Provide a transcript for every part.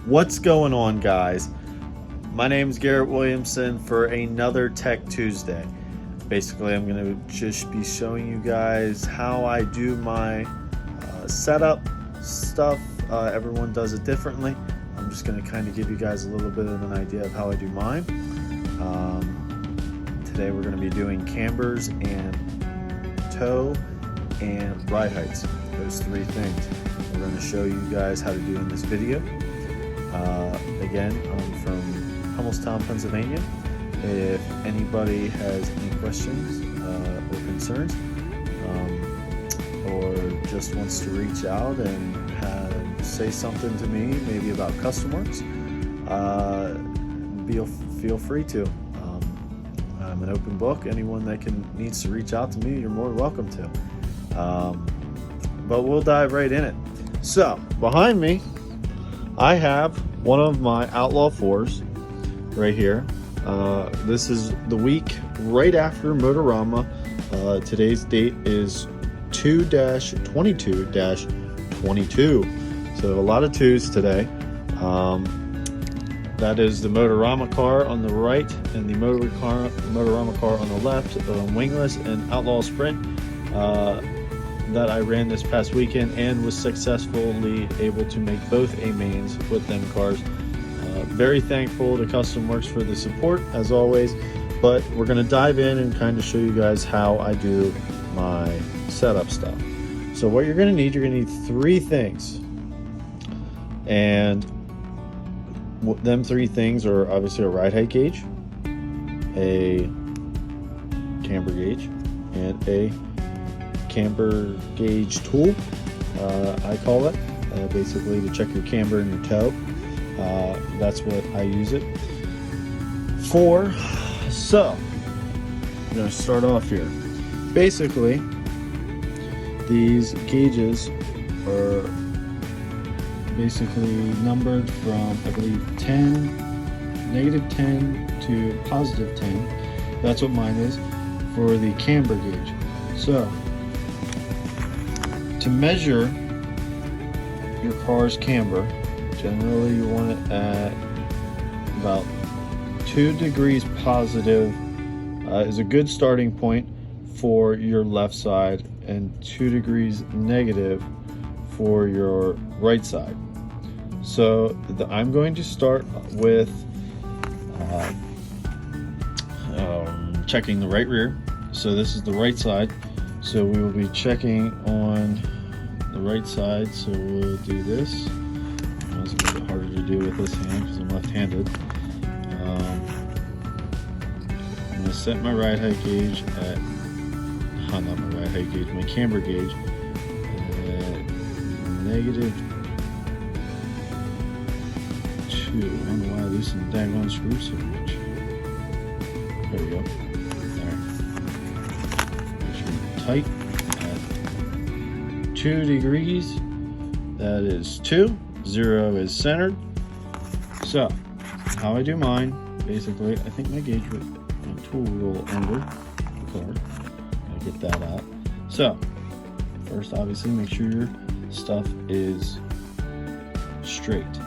What's going on, guys? My name is Garrett Williamson for another Tech Tuesday. Basically, I'm going to just be showing you guys how I do my setup stuff. Everyone does it differently. I'm just going to kind of give you guys a little bit of an idea of how I do mine. Today we're going to be doing cambers and toe and ride heights. Those three things we're going to show you guys how to do in this video. Again, I'm from Hummelstown, Pennsylvania. If anybody has any questions or concerns, or just wants to reach out and say something to me, maybe about Customworks, feel free to. I'm an open book. Anyone that needs to reach out to me, you're more than welcome to. But we'll dive right in it. So behind me, I have one of my Outlaw 4s right here. This is the week right after Motorama. Today's date is 2-22-22. So a lot of 2s today. That is the Motorama car on the right and the Motorama car on the left, wingless and Outlaw Sprint that I ran this past weekend and was successfully able to make both A-mains with them cars. Very thankful to Customworks for the support as always, but we're going to dive in and kind of show you guys how I do my setup stuff. So what you're going to need three things, and them three things are obviously a ride height gauge, a camber gauge, and a camber gauge tool, I call it, basically to check your camber and your toe. That's what I use it for. So I'm going to start off here. Basically, these gauges are basically numbered from, I believe, negative 10 to positive 10. That's what mine is for the camber gauge. So to measure your car's camber, generally you want it at about 2 degrees positive is a good starting point for your left side, and 2 degrees negative for your right side. So I'm going to start with checking the right rear. So this is the right side. So we will be checking on the right side. So we'll do this. It's a little bit harder to do with this hand because I'm left-handed. I'm going to set my ride height gauge at, not my ride height gauge, my camber gauge at negative 2. I don't know why I loosened the daggone screw so much. There we go. Alright. Make sure you're tight at 2 degrees. That is 2. 0 is centered. So, how I do mine, basically, I think my gauge with my tool will under the car. Gotta get that out. So, first, obviously, make sure your stuff is straight.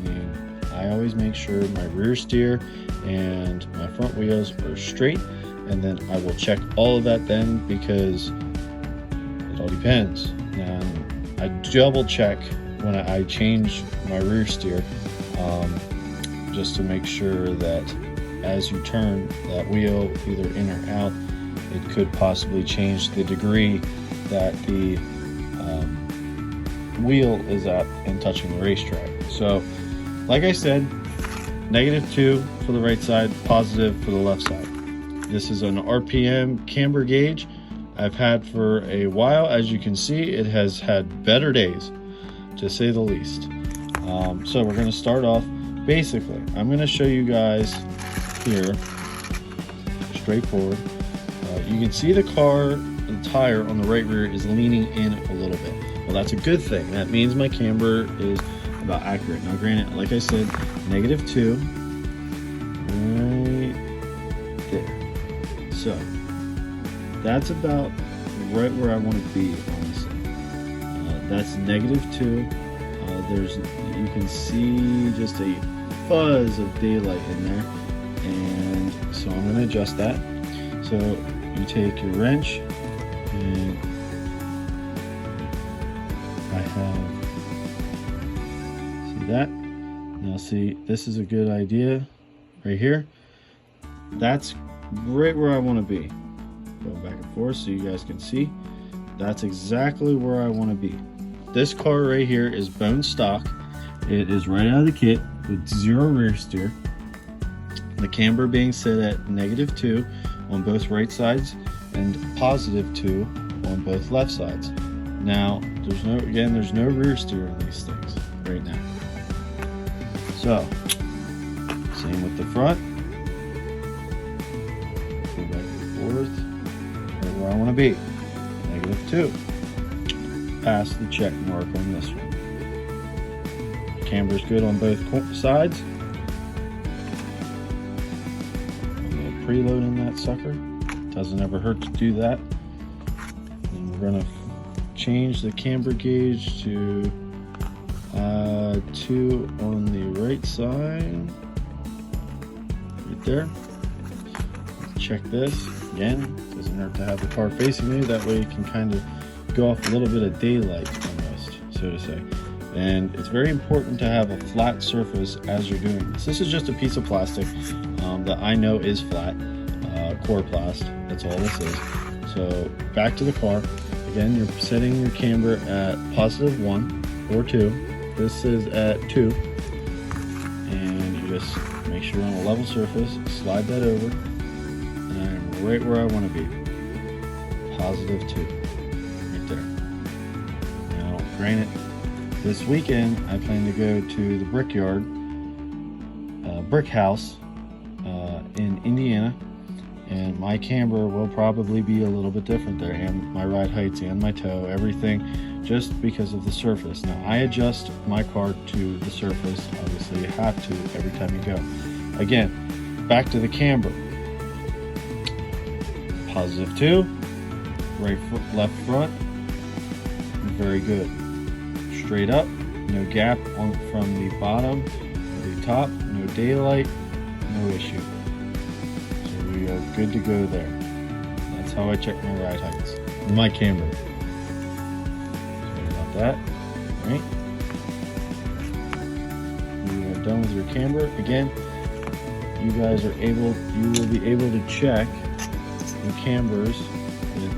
Meaning, I always make sure my rear steer and my front wheels are straight, and then I will check all of that then, because it all depends. Now, I double check when I change my rear steer, just to make sure that as you turn that wheel either in or out, it could possibly change the degree that the wheel is at and touching the racetrack. So like I said, negative 2 for the right side, positive for the left side. This is an RPM camber gauge I've had for a while. As you can see, it has had better days, to say the least. So we're going to start off. Basically, I'm going to show you guys here, straightforward. You can see the tire on the right rear is leaning in a little bit. Well, that's a good thing. That means my camber is about accurate. Now granted, like I said, negative 2 right there. So that's about right where I want to be, honestly. That's negative 2. You can see just a fuzz of daylight in there, and so I'm going to adjust that. So you take your wrench, and I have, see that? Now see, this is a good idea right here. That's right where I want to be. Go back and forth so you guys can see. That's exactly where I want to be. This car right here is bone stock. It is right out of the kit with 0 rear steer. The camber being set at -2 on both right sides and +2 on both left sides. Now, there's no rear steer in these things right now. So, same with the front. Go back and forth, right where I want to be. -2. Pass the check mark on this one. Camber's good on both sides. A little preload in that sucker. Doesn't ever hurt to do that. And we're going to change the camber gauge to 2 on the right side. Right there. Check this. Again, doesn't hurt to have the car facing me. That way you can kind of go off a little bit of daylight almost, so to say. And it's very important to have a flat surface as you're doing this. This is just a piece of plastic that I know is flat, Coroplast, that's all this is. So back to the car. Again, you're setting your camber at +1 or 2. This is at 2. And you just make sure you're on a level surface, slide that over, and I'm right where I want to be. +2. Right there. Now, granted, this weekend I plan to go to the Brickyard, brick house in Indiana, and my camber will probably be a little bit different there, and my ride heights and my toe, everything, just because of the surface. Now, I adjust my car to the surface. Obviously, you have to every time you go. Again, back to the camber. +2. Right foot, left front, very good. Straight up, no gap from the bottom to the top, no daylight, no issue. So we are good to go there. That's how I check my ride heights. My camber. Sorry about that. All right. You are done with your camber. Again, you will be able to check your cambers with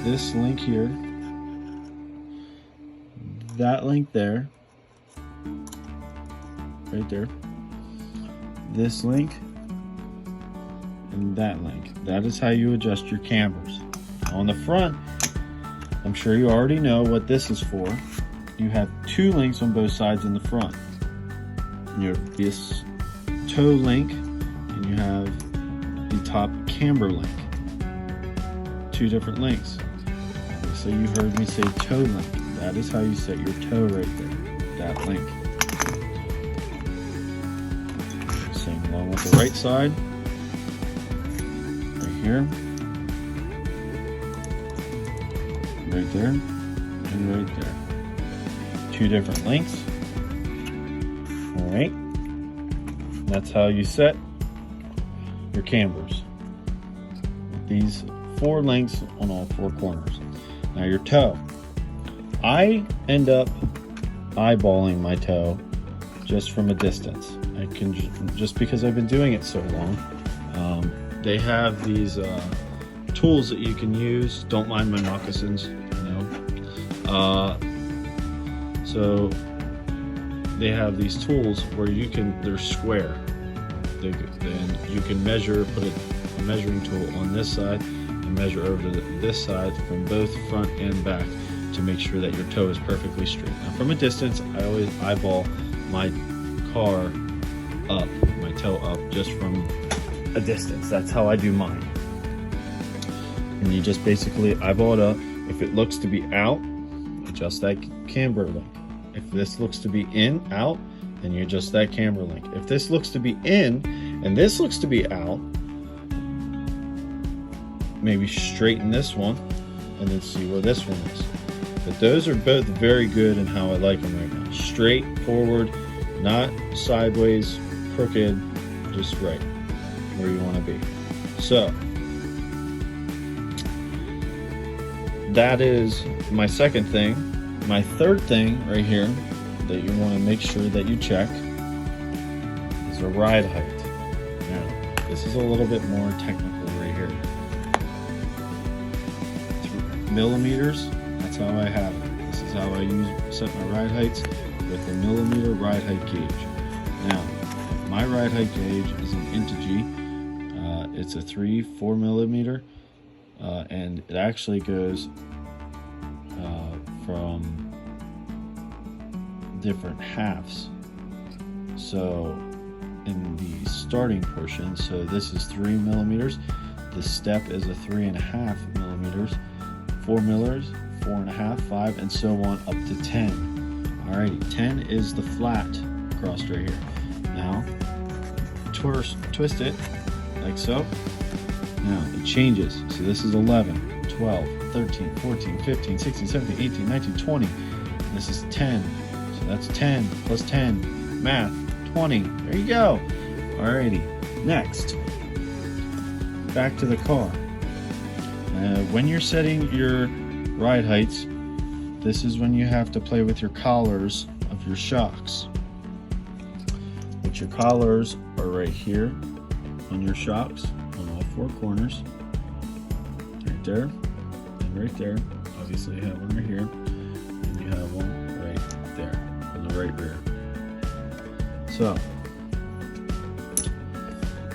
this link here, that link there, right there, this link, and that link. That is how you adjust your cambers. On the front, I'm sure you already know what this is for. You have 2 links on both sides in the front. You have this toe link, and you have the top camber link. 2 different links. So you heard me say toe link. That is how you set your toe right there. That link. Same along with the right side. Right here. Right there. And right there. 2 different links. Alright. That's how you set your cambers. These 4 links on all 4 corners. Now your toe. I end up eyeballing my toe just from a distance. I can just because I've been doing it so long. They have these tools that you can use. Don't mind my moccasins, you know. So they have these tools where they're square. And you can measure, put a measuring tool on this side and measure over to this side from both front and back to make sure that your toe is perfectly straight. Now from a distance, I always eyeball my car up, my toe up, just from a distance. That's how I do mine. And you just basically eyeball it up. If it looks to be out, adjust that camber link. If this looks to be in, out, then you adjust that camber link. If this looks to be in and this looks to be out, maybe straighten this one and then see where this one is. But those are both very good in how I like them right now. Straight forward, not sideways, crooked, just right where you want to be. So that is my second thing. My third thing right here that you want to make sure that you check is the ride height. Now, this is a little bit more technical right here. Millimeters, that's how I have it. This is how I set my ride heights, with a millimeter ride height gauge. Now, if my ride height gauge is an Integy, it's a 4 millimeter, and it actually goes from different halves. So in the starting portion, so this is 3 millimeters, the step is a 3.5 millimeters, 4 millers, 4.5, 5, and so on up to 10. Alrighty, 10 is the flat across right here. Now twist it like so. Now it changes. So this is 11, 12, 13, 14, 15, 16, 17, 18, 19, 20. This is 10. So that's 10 plus 10. Math, 20. There you go. Alrighty. Next, back to the car. When you're setting your ride heights, this is when you have to play with your collars of your shocks. Which your collars are right here on your shocks on all four corners. Right there and right there. Obviously you have one right here, and you have one right there on the right rear. So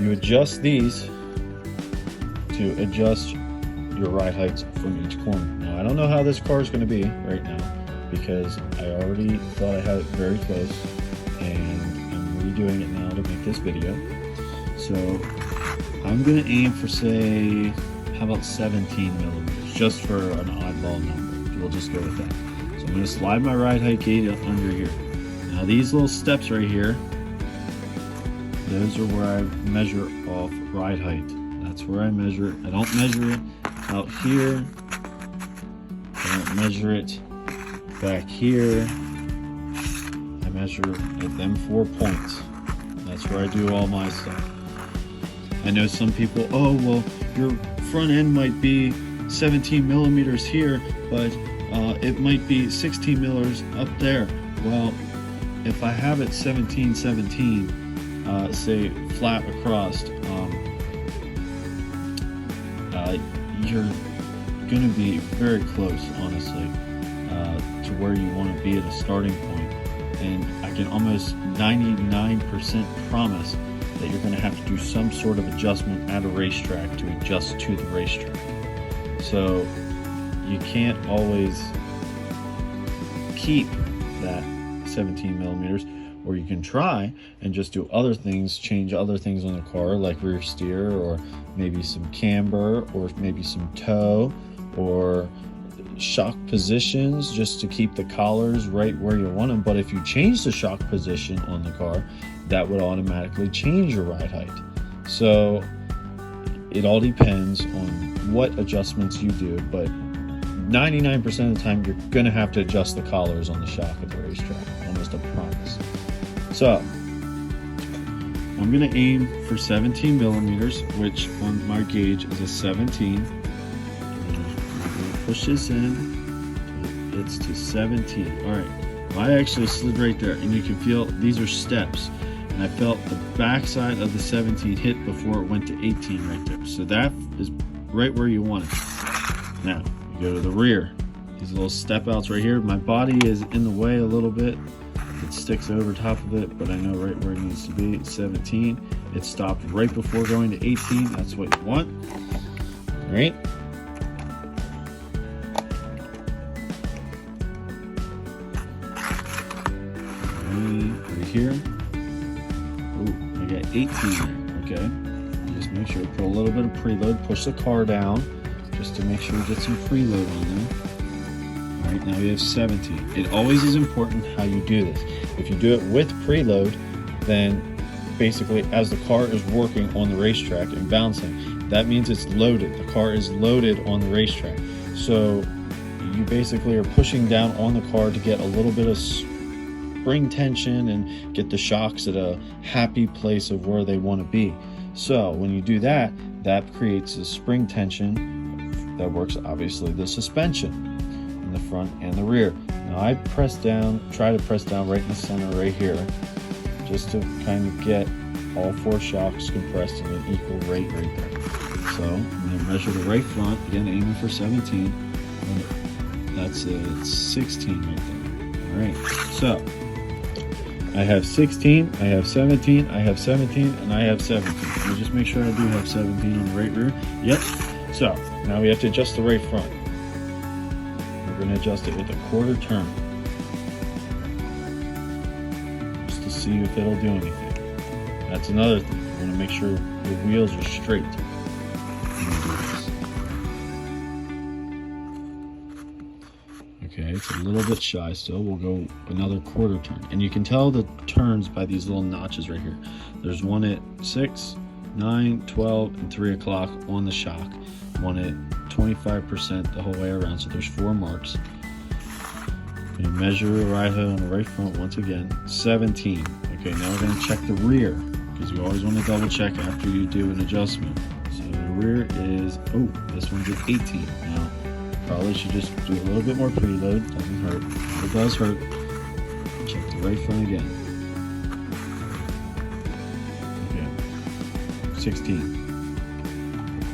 you adjust these to adjust your ride heights from each corner. Now I don't know how this car is going to be right now, because I already thought I had it very close, and I'm redoing it now to make this video. So I'm going to aim for, say, how about 17 millimeters, just for an oddball number. We'll just go with that. So I'm going to slide my ride height gauge under here. Now these little steps right here, those are where I measure off ride height. That's where I measure it. I don't measure it out here. I don't measure it back here. I measure at them 4 points. That's where I do all my stuff. I know some people, oh, well, your front end might be 17 millimeters here, but it might be 16 millers up there. Well, if I have it 17, say flat across, you're going to be very close, honestly, to where you want to be at a starting point. And I can almost 99% promise that you're going to have to do some sort of adjustment at a racetrack to adjust to the racetrack. So you can't always keep that 17 millimeters, or you can try and just do other things, change other things on the car, like rear steer, or maybe some camber, or maybe some toe, or shock positions, just to keep the collars right where you want them. But if you change the shock position on the car, that would automatically change your ride height. So it all depends on what adjustments you do, but 99% of the time you're going to have to adjust the collars on the shock at the racetrack, almost a promise. So I'm going to aim for 17 millimeters, which on my gauge is a 17. I'm going to push this in. It's to 17. All right. I actually slid right there, and you can feel these are steps. And I felt the backside of the 17 hit before it went to 18 right there. So that is right where you want it. Now, you go to the rear. These little step outs right here. My body is in the way a little bit. It sticks over top of it, but I know right where it needs to be. It's 17. It stopped right before going to 18. That's what you want. All right. Right here. Ooh, I got 18 there. Okay. Just make sure, put a little bit of preload. Push the car down just to make sure you get some preload on there. Alright, now we have 17. It always is important how you do this. If you do it with preload, then basically as the car is working on the racetrack and bouncing, that means it's loaded. The car is loaded on the racetrack. So you basically are pushing down on the car to get a little bit of spring tension and get the shocks at a happy place of where they want to be. So when you do that, that creates a spring tension that works obviously the suspension in the front and the rear. Now I try to press down right in the center right here, just to kind of get all 4 shocks compressed in an equal rate right there. So I'm going to measure the right front, again aiming for 17, and that's 16 right there. All right, so I have 16, I have 17, I have 17, and I have 17. Let me just make sure I do have 17 on the right rear. Yep. So now we have to adjust the right front. We're going to adjust it with a 1/4 turn, just to see if it'll do anything. That's another thing. You want to make sure your wheels are straight. Okay, it's a little bit shy still. We'll go another 1/4 turn. And you can tell the turns by these little notches right here. There's one at 6, 9, 12, and 3 o'clock on the shock. One at 25% the whole way around, so there's 4 marks. Going to measure the ride height on the right front once again, 17. Okay, now we're going to check the rear, because you always want to double check after you do an adjustment. So the rear is, oh, this one's at 18. Now, probably should just do a little bit more preload, doesn't hurt. If it does hurt, check the right front again. Okay, 16.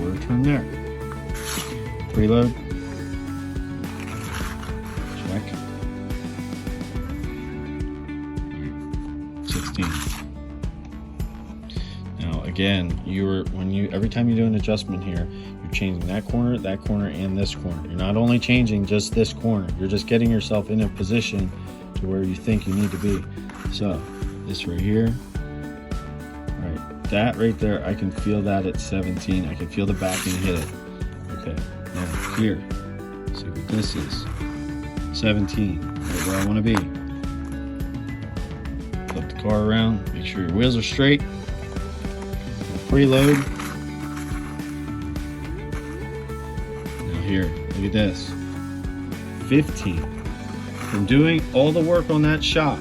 1/4 turn there. Preload. Check. 16. Now again, every time you do an adjustment here, you're changing that corner, and this corner. You're not only changing just this corner, you're just getting yourself in a position to where you think you need to be. So this right here, right, that right there, I can feel that at 17. I can feel the backing hit it. Okay, now here, see what this is. 17, right where I want to be. Flip the car around, make sure your wheels are straight. Preload. Now here, look at this. 15. From doing all the work on that shock,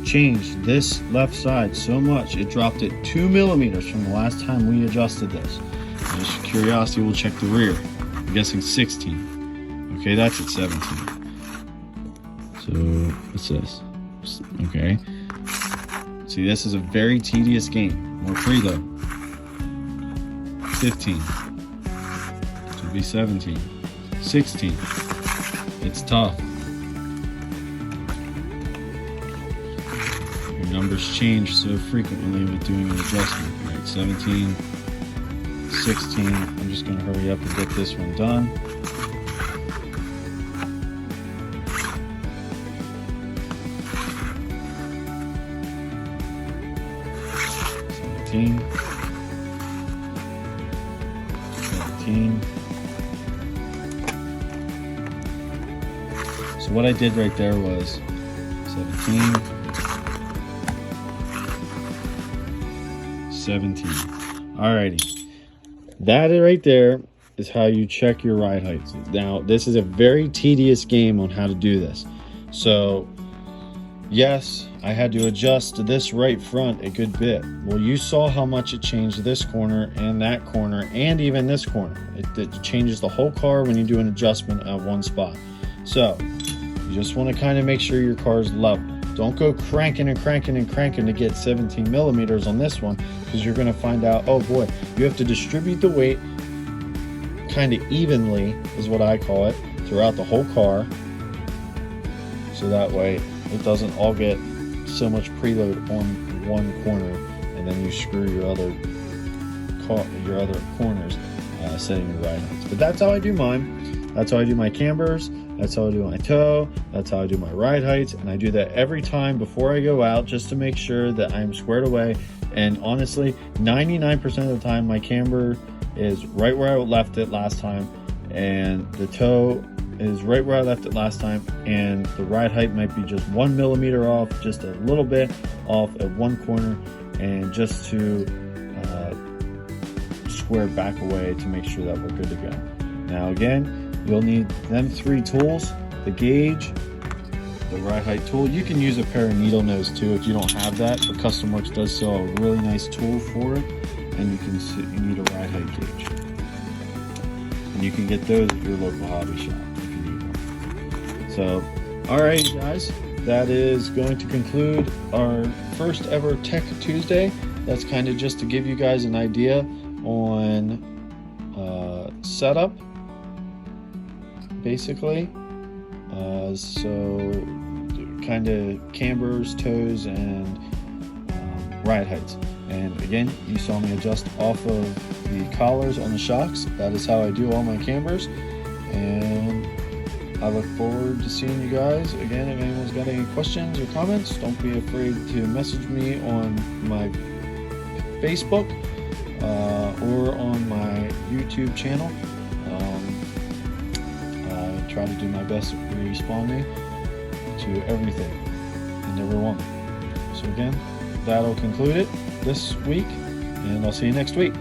changed this left side so much, it dropped it 2 millimeters from the last time we adjusted this. Just curiosity, we'll check the rear. I'm guessing 16. Okay, that's at 17. So, what's this? Okay. See, this is a very tedious game. More preload. 15. Should be 17. 16. It's tough. Your numbers change so frequently with doing an adjustment. All right, 17. 16. I'm just going to hurry up and get this one done. 17. 17. So what I did right there was 17. 17. Alrighty. That right there is how you check your ride heights. Now, this is a very tedious game on how to do this. So, yes, I had to adjust this right front a good bit. Well, you saw how much it changed this corner and that corner and even this corner. It changes the whole car when you do an adjustment at one spot. So, you just want to kind of make sure your car is level. Don't go cranking and cranking and cranking to get 17 millimeters on this one, because you're going to find out, oh boy, you have to distribute the weight kind of evenly, is what I call it, throughout the whole car, so that way it doesn't all get so much preload on one corner and then you screw your other corners setting the ride heights. But that's how I do mine. That's how I do my cambers. That's how I do my toe. That's how I do my ride heights. And I do that every time before I go out, just to make sure that I'm squared away. And honestly, 99% of the time, my camber is right where I left it last time. And the toe is right where I left it last time. And the ride height might be just 1 millimeter off, just a little bit off at one corner. And just to square back away to make sure that we're good to go. Now again, you'll need them 3 tools: the gauge, the ride height tool. You can use a pair of needle nose too if you don't have that, but Customworks does sell a really nice tool for it, and you need a ride height gauge. And you can get those at your local hobby shop if you need one. So, alright guys, that is going to conclude our first ever Tech Tuesday. That's kind of just to give you guys an idea on setup, basically. So kind of cambers, toes, and ride heights. And again, you saw me adjust off of the collars on the shocks. That is how I do all my cambers. And I look forward to seeing you guys again. If anyone's got any questions or comments, don't be afraid to message me on my Facebook or on my YouTube channel. I try to do my best at responding to everything and everyone. So again, that'll conclude it this week, and I'll see you next week.